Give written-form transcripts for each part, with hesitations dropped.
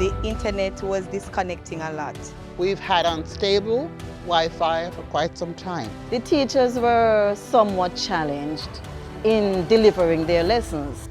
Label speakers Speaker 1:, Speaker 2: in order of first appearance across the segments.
Speaker 1: the internet was disconnecting a lot.
Speaker 2: We've had unstable Wi-Fi for quite some time.
Speaker 3: The teachers were somewhat challenged in delivering their lessons.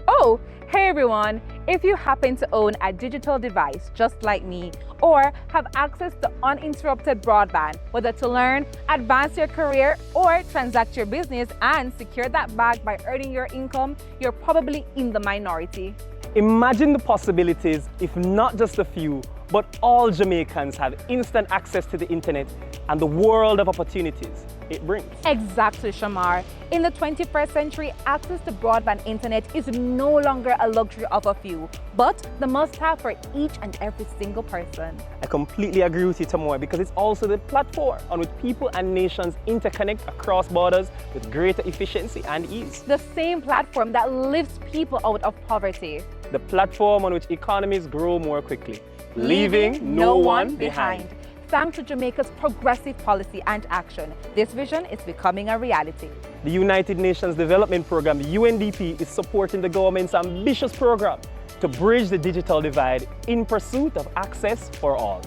Speaker 4: Oh, hey everyone! If you happen to own a digital device just like me, or have access to uninterrupted broadband, whether to learn, advance your career, or transact your business and secure that bag by earning your income, you're probably in the minority.
Speaker 5: Imagine the possibilities if not just a few, but all Jamaicans have instant access to the internet and the world of opportunities it brings.
Speaker 4: Exactly, Shamar. In the 21st century, access to broadband internet is no longer a luxury of a few, but the must-have for each and every single person.
Speaker 5: I completely agree with you, Tamoy, because it's also the platform on which people and nations interconnect across borders with greater efficiency and ease.
Speaker 4: The same platform that lifts people out of poverty.
Speaker 5: The platform on which economies grow more quickly, leaving no one behind.
Speaker 4: Thanks to Jamaica's progressive policy and action, this vision is becoming a reality.
Speaker 5: The United Nations Development Programme, the UNDP, is supporting the government's ambitious program to bridge the digital divide in pursuit of access for all.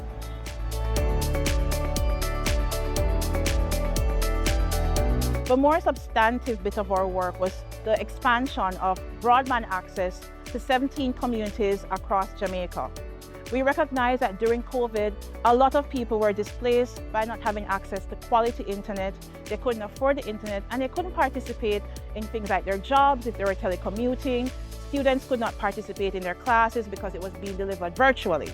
Speaker 6: The more substantive bit of our work was the expansion of broadband access to 17 communities across Jamaica. We recognize that during COVID, a lot of people were displaced by not having access to quality internet. They couldn't afford the internet and they couldn't participate in things like their jobs if they were telecommuting. Students could not participate in their classes because it was being delivered virtually.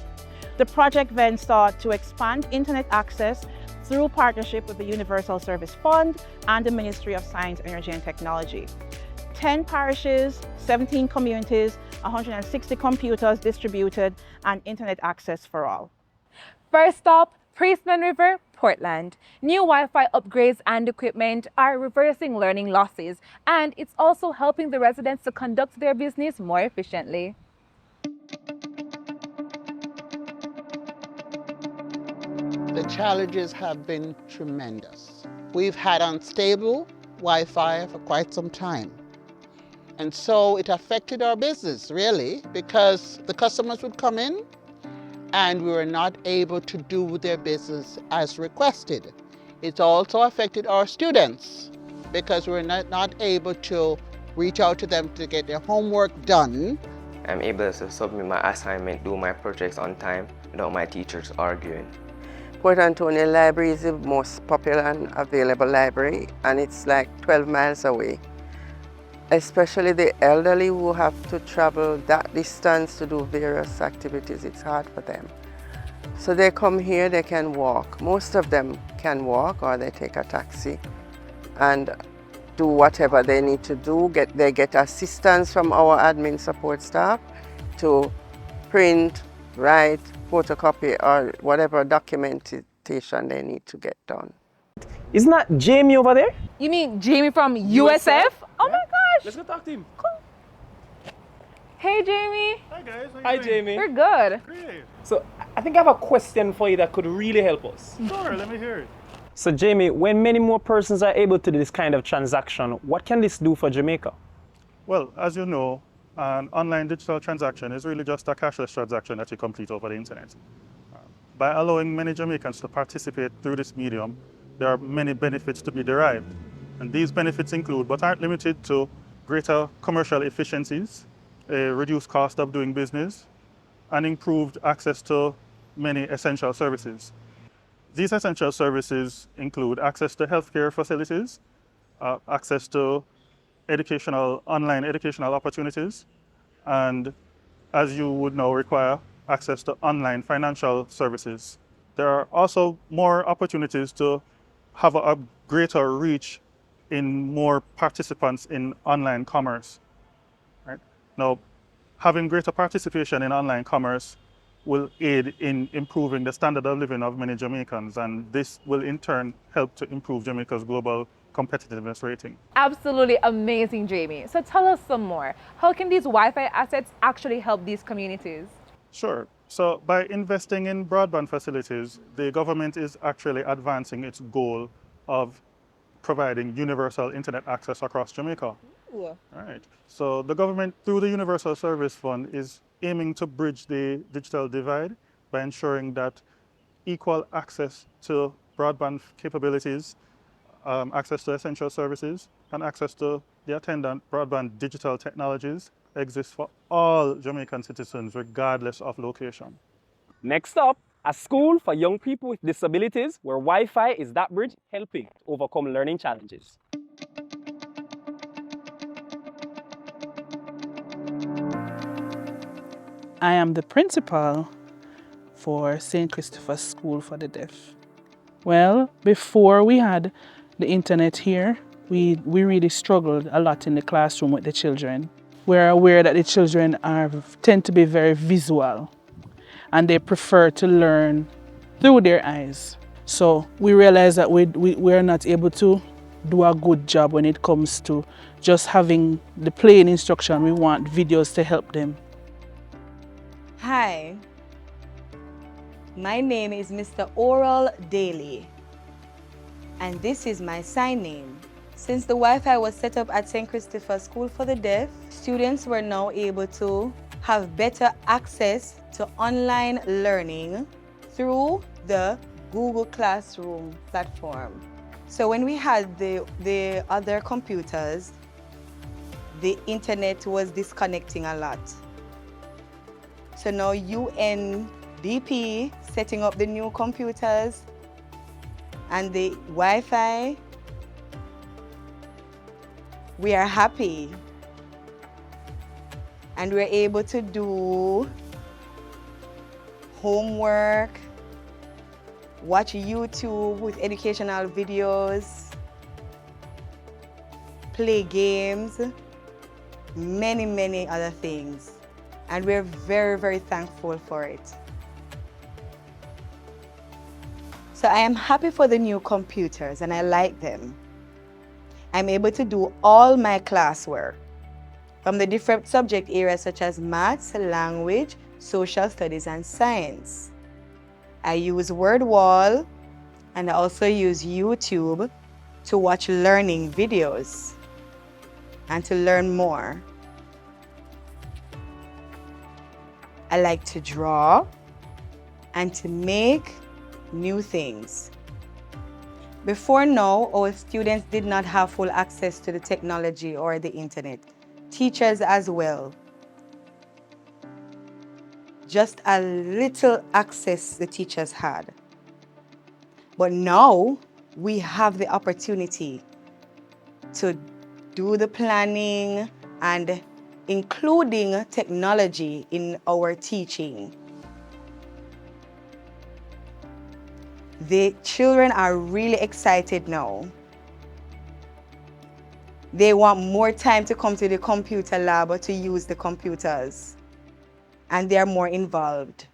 Speaker 6: The project then sought to expand internet access through partnership with the Universal Service Fund and the Ministry of Science, Energy and Technology. 10 parishes, 17 communities, 160 computers distributed, and internet access for all.
Speaker 4: First stop, Priestman River, Portland. New Wi-Fi upgrades and equipment are reversing learning losses, and it's also helping the residents to conduct their business more efficiently.
Speaker 2: The challenges have been tremendous. We've had unstable Wi-Fi for quite some time. And so it affected our business, really, because the customers would come in and we were not able to do their business as requested. It also affected our students because we were not able to reach out to them to get their homework done.
Speaker 7: I'm able to submit my assignment, do my projects on time without my teachers arguing.
Speaker 8: Port Antonio Library is the most popular and available library, and it's like 12 miles away. Especially the elderly who have to travel that distance to do various activities, it's hard for them. So they come here, they can walk. Most of them can walk or they take a taxi and do whatever they need to do. They get assistance from our admin support staff to print, write, photocopy, or whatever documentation they need to get done.
Speaker 5: Isn't that Jamie over there?
Speaker 4: You mean Jamie from USF? Oh my gosh!
Speaker 5: Let's go talk to him.
Speaker 4: Cool. Hey Jamie.
Speaker 9: Hi guys.
Speaker 5: Hi Jamie.
Speaker 4: We're good.
Speaker 9: Great.
Speaker 5: So I think I have a question for you that could really help us.
Speaker 9: Sure, let me hear it.
Speaker 5: So Jamie, when many more persons are able to do this kind of transaction, what can this do for Jamaica?
Speaker 9: Well, as you know, an online digital transaction is really just a cashless transaction that you complete over the internet. By allowing many Jamaicans to participate through this medium, there are many benefits to be derived. And these benefits include, but aren't limited to, greater commercial efficiencies, a reduced cost of doing business, and improved access to many essential services. These essential services include access to healthcare facilities, access to online educational opportunities, and, as you would know, require access to online financial services. There are also more opportunities to have a greater reach in more participants in online commerce. Right? Now, having greater participation in online commerce will aid in improving the standard of living of many Jamaicans, and this will in turn help to improve Jamaica's global competitiveness rating.
Speaker 4: Absolutely amazing, Jamie. So tell us some more. How can these Wi-Fi assets actually help these communities?
Speaker 9: Sure. So by investing in broadband facilities, the government is actually advancing its goal of providing universal internet access across Jamaica.
Speaker 4: Ooh.
Speaker 9: Right. So the government, through the Universal Service Fund, is aiming to bridge the digital divide by ensuring that equal access to broadband capabilities, access to essential services, and access to the attendant broadband digital technologies exists for all Jamaican citizens regardless of location.
Speaker 5: Next up, a school for young people with disabilities where Wi-Fi is that bridge helping to overcome learning challenges.
Speaker 10: I am the principal for St. Christopher's School for the Deaf. Well, before we had the internet here, we really struggled a lot in the classroom with the children. We're aware that the children tend to be very visual and they prefer to learn through their eyes. So we realized that we're not able to do a good job when it comes to just having the plain instruction. We want videos to help them.
Speaker 1: Hi, my name is Mr. Oral Daly, and this is my sign name. Since the Wi-Fi was set up at St. Christopher's School for the Deaf, students were now able to have better access to online learning through the Google Classroom platform. So when we had the other computers, the internet was disconnecting a lot. So now UNDP setting up the new computers and the Wi-Fi, we are happy. And we're able to do homework, watch YouTube with educational videos, play games, many other things. And we're very, very thankful for it. So I am happy for the new computers and I like them. I'm able to do all my classwork from the different subject areas such as maths, language, social studies, and science. I use WordWall and I also use YouTube to watch learning videos and to learn more. I like to draw and to make new things. Before now, our students did not have full access to the technology or the internet. Teachers as well. Just a little access the teachers had. But now we have the opportunity to do the planning and including technology in our teaching. The children are really excited now. They want more time to come to the computer lab to use the computers, and they are more involved.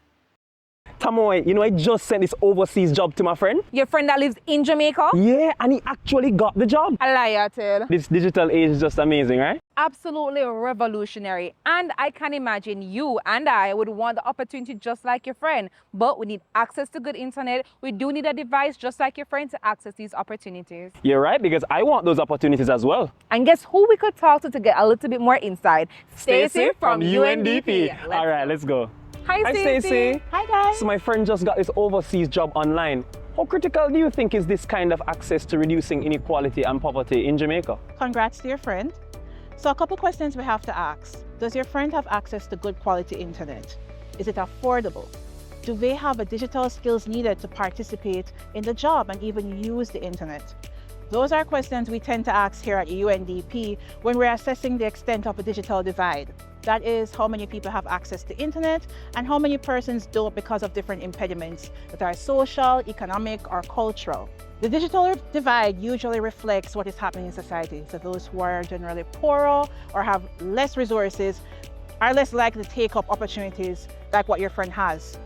Speaker 5: Tamoy, you know, I just sent this overseas job to my friend.
Speaker 4: Your friend that lives in Jamaica?
Speaker 5: Yeah, and he actually got the job.
Speaker 4: A liar, tell.
Speaker 5: This digital age is just amazing, right?
Speaker 4: Absolutely revolutionary. And I can imagine you and I would want the opportunity just like your friend. But we need access to good internet. We do need a device just like your friend to access these opportunities.
Speaker 5: You're right, because I want those opportunities as well.
Speaker 4: And guess who we could talk to get a little bit more insight?
Speaker 5: Stacey from UNDP. All right, let's go.
Speaker 4: Hi,
Speaker 5: Stacey.
Speaker 6: Hi, guys.
Speaker 5: So my friend just got this overseas job online. How critical do you think is this kind of access to reducing inequality and poverty in Jamaica?
Speaker 6: Congrats to your friend. So a couple questions we have to ask. Does your friend have access to good quality internet? Is it affordable? Do they have the digital skills needed to participate in the job and even use the internet? Those are questions we tend to ask here at UNDP when we're assessing the extent of a digital divide. That is how many people have access to internet and how many persons don't because of different impediments that are social, economic, or cultural. The digital divide usually reflects what is happening in society. So those who are generally poorer or have less resources are less likely to take up opportunities like what your friend has.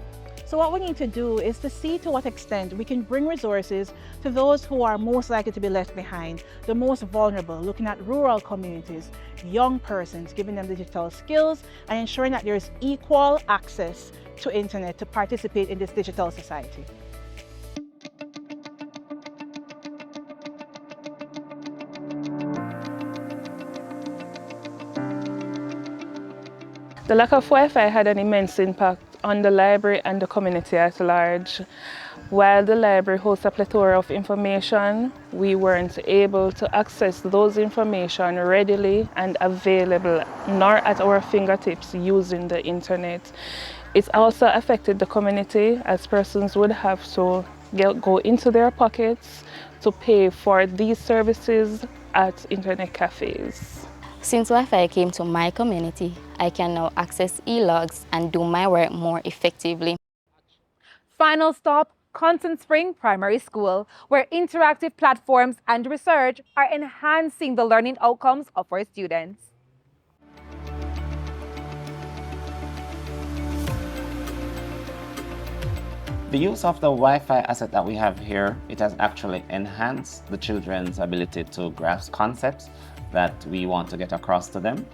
Speaker 6: So what we need to do is to see to what extent we can bring resources to those who are most likely to be left behind, the most vulnerable, looking at rural communities, young persons, giving them digital skills and ensuring that there is equal access to internet to participate in this digital society.
Speaker 10: The lack of Wi-Fi had an immense impact on the library and the community at large. While the library hosts a plethora of information, we weren't able to access those information readily and available, nor at our fingertips using the internet. It also affected the community, as persons would have to go into their pockets to pay for these services at internet cafes.
Speaker 11: Since Wi-Fi came to my community, I can now access e-logs and do my work more effectively.
Speaker 4: Final stop, Content Spring Primary School, where interactive platforms and research are enhancing the learning outcomes of our students.
Speaker 12: The use of the Wi-Fi asset that we have here, it has actually enhanced the children's ability to grasp concepts that we want to get across to them.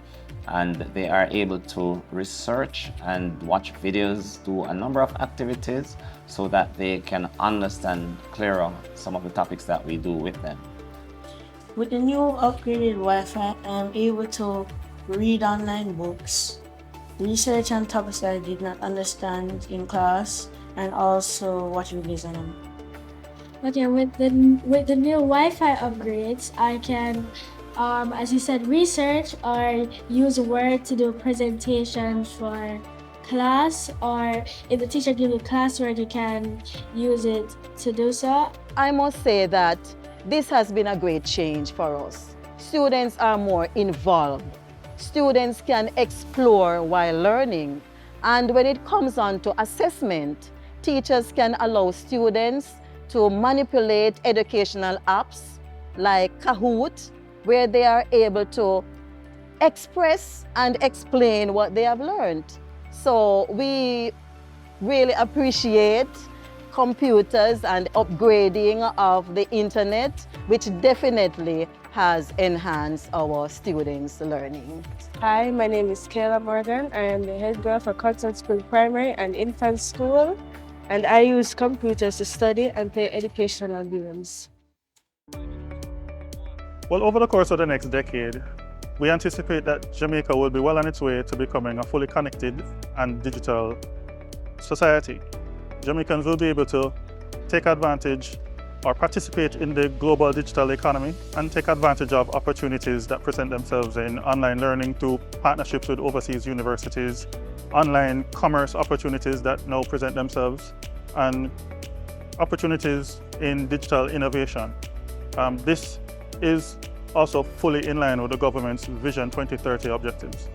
Speaker 12: And they are able to research and watch videos, do a number of activities so that they can understand clearer some of the topics that we do with them.
Speaker 13: With the new upgraded Wi-Fi, I'm able to read online books, research on topics that I did not understand in class, and also watch videos on them.
Speaker 14: Okay, with the new Wi-Fi upgrades, I can, as you said, research or use Word to do presentations for class, or if the teacher gives you classwork, you can use it to do so.
Speaker 3: I must say that this has been a great change for us. Students are more involved. Students can explore while learning. And when it comes on to assessment, teachers can allow students to manipulate educational apps like Kahoot, where they are able to express and explain what they have learned. So we really appreciate computers and upgrading of the internet, which definitely has enhanced our students' learning.
Speaker 15: Hi, my name is Kayla Morgan. I am the head girl for Content Spring Primary and Infant School, and I use computers to study and play educational games.
Speaker 9: Well, over the course of the next decade, we anticipate that Jamaica will be well on its way to becoming a fully connected and digital society. Jamaicans will be able to take advantage or participate in the global digital economy and take advantage of opportunities that present themselves in online learning through partnerships with overseas universities, online commerce opportunities that now present themselves, and opportunities in digital innovation. This is also fully in line with the government's Vision 2030 objectives.